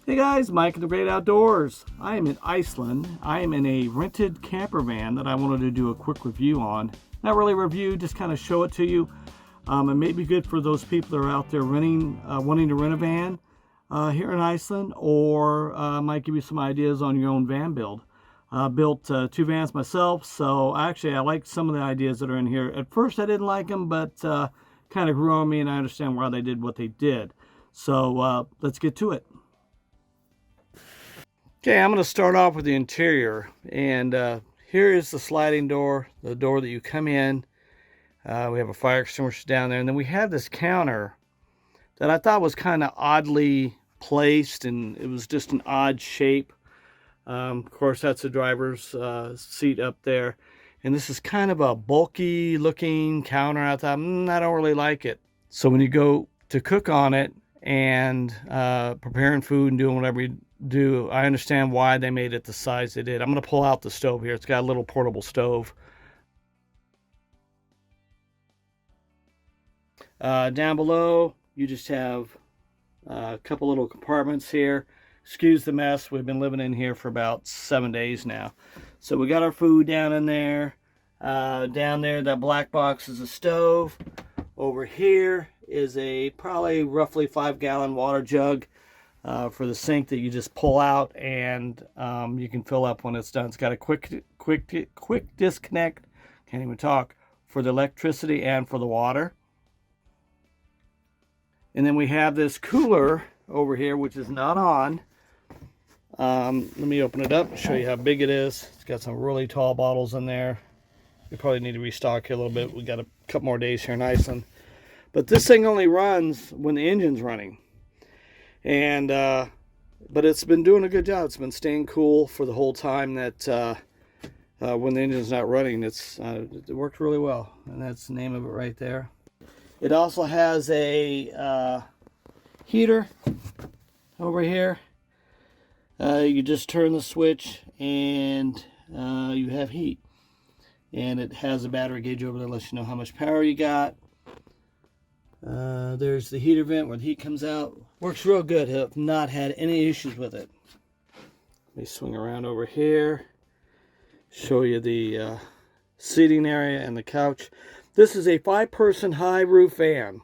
Hey guys, Mike in the Great Outdoors. I am in Iceland. I am in a rented camper van that I wanted to do a quick review on. Not really review, just kind of show it to you. It may be good for those people that are out there renting, wanting to rent a van here in Iceland, or might give you some ideas on your own van build. Built 2 vans myself, so actually I like some of the ideas that are in here. At first I didn't like them, but kind of grew on me, and I understand why they did what they did. So let's get to it. Okay, I'm going to start off with the interior, and here is the sliding door, the door that you come in. We have a fire extinguisher down there, and then we have this counter that I thought was kind of oddly placed, and it was just an odd shape. Of course, that's the driver's seat up there, and this is kind of a bulky looking counter. I thought, I don't really like it. So when you go to cook on it and preparing food and doing whatever you do, I understand why they made it the size they did. I'm going to pull out the stove here. It's got a little portable stove. Down below, you just have a couple little compartments here. Excuse the mess. We've been living in here for about 7 days now. So we got our food down in there. Down there, that black box is a stove. Over here is a probably roughly 5-gallon water jug for the sink that you just pull out, and you can fill up when it's done. It's got a quick disconnect, can't even talk, for the electricity and for the water. And then we have this cooler over here, which is not on. Let me open it up and show you how big it is. It's got some really tall bottles in there. We probably need to restock here a little bit. We got a couple more days here in Iceland. But this thing only runs when the engine's running. And but it's been doing a good job. It's been staying cool for the whole time that when the engine's not running. It worked really well, and that's the name of it right there. It also has a heater over here. You just turn the switch and you have heat, and it has a battery gauge over there that lets you know how much power you got. There's the heater vent where the heat comes out. Works real good. Have not had any issues with it. Let me swing around over here. Show you the seating area and the couch. This is a 5-person high roof van.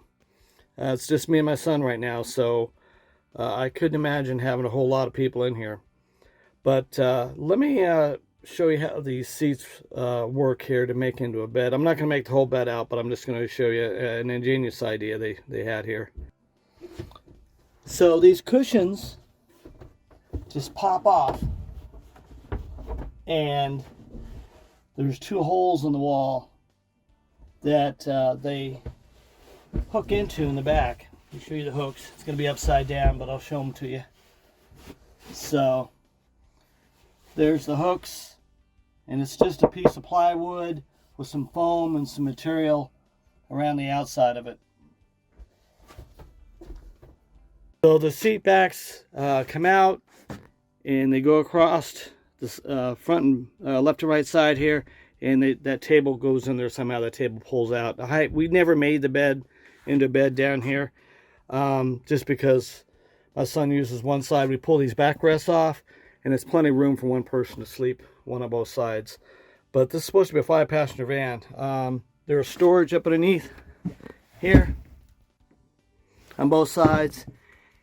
It's just me and my son right now, so I couldn't imagine having a whole lot of people in here. But let me show you how these seats work here to make into a bed. I'm not going to make the whole bed out, but I'm just going to show you an ingenious idea they had here. So these cushions just pop off, and there's 2 holes in the wall that they hook into in the back. Let me show you the hooks. It's going to be upside down, but I'll show them to you. So there's the hooks, and it's just a piece of plywood with some foam and some material around the outside of it. So the seat backs come out, and they go across the front and left to right side here, and that table goes in there somehow. That table pulls out. We never made the bed into a bed down here, just because my son uses one side. We pull these backrests off, and there's plenty of room for one person to sleep, one on both sides. But this is supposed to be a 5-passenger van. There's storage up underneath here on both sides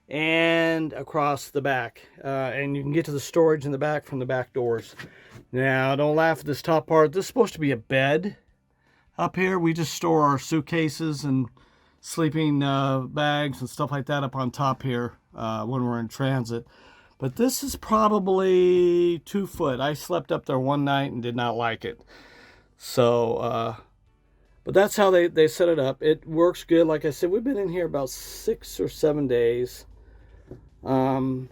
and across the back. And you can get to the storage in the back from the back doors. Now, don't laugh at this top part. This is supposed to be a bed up here. We just store our suitcases and sleeping bags and stuff like that up on top here when we're in transit. But this is probably 2 foot. I slept up there one night and did not like it. So, but that's how they set it up. It works good. Like I said, we've been in here about 6 or 7 days. But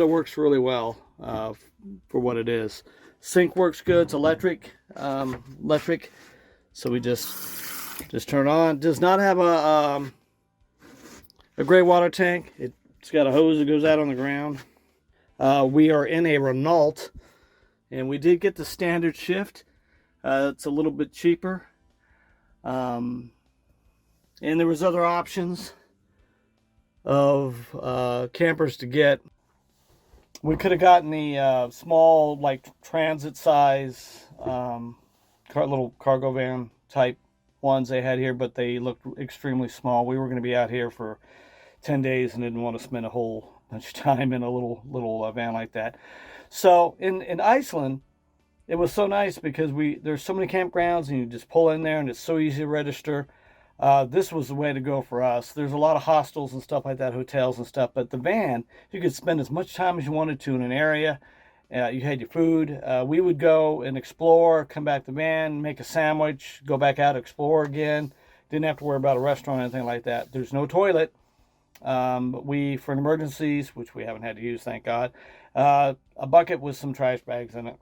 it works really well for what it is. Sink works good. It's electric. So we just turn it on. It does not have a gray water tank. It's got a hose that goes out on the ground. We are in a Renault, and we did get the standard shift. It's a little bit cheaper. And there was other options of campers to get. We could have gotten the small, like transit size, little cargo van type ones they had here, but they looked extremely small. We were going to be out here for 10 days and didn't want to spend a whole bunch of time in a little van like that. So in Iceland, it was so nice because there's so many campgrounds and you just pull in there and it's so easy to register. This was the way to go for us. There's a lot of hostels and stuff like that, hotels and stuff, but the van, you could spend as much time as you wanted to in an area. You had your food. We would go and explore, come back to the van, make a sandwich, go back out, explore again. Didn't have to worry about a restaurant or anything like that. There's no toilet. But for emergencies, which we haven't had to use, thank God, a bucket with some trash bags in it.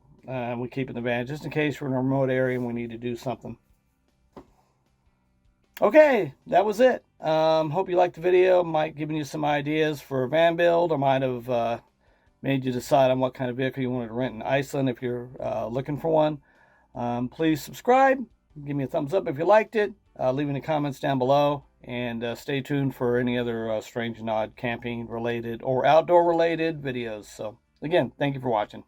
We keep in the van just in case we're in a remote area and we need to do something. Okay, that was it. Hope you liked the video. Might give you some ideas for a van build, or might have made you decide on what kind of vehicle you wanted to rent in Iceland if you're looking for one. Please subscribe. Give me a thumbs up if you liked it. Leave any comments down below. And stay tuned for any other strange and odd camping related or outdoor related videos. So again, thank you for watching.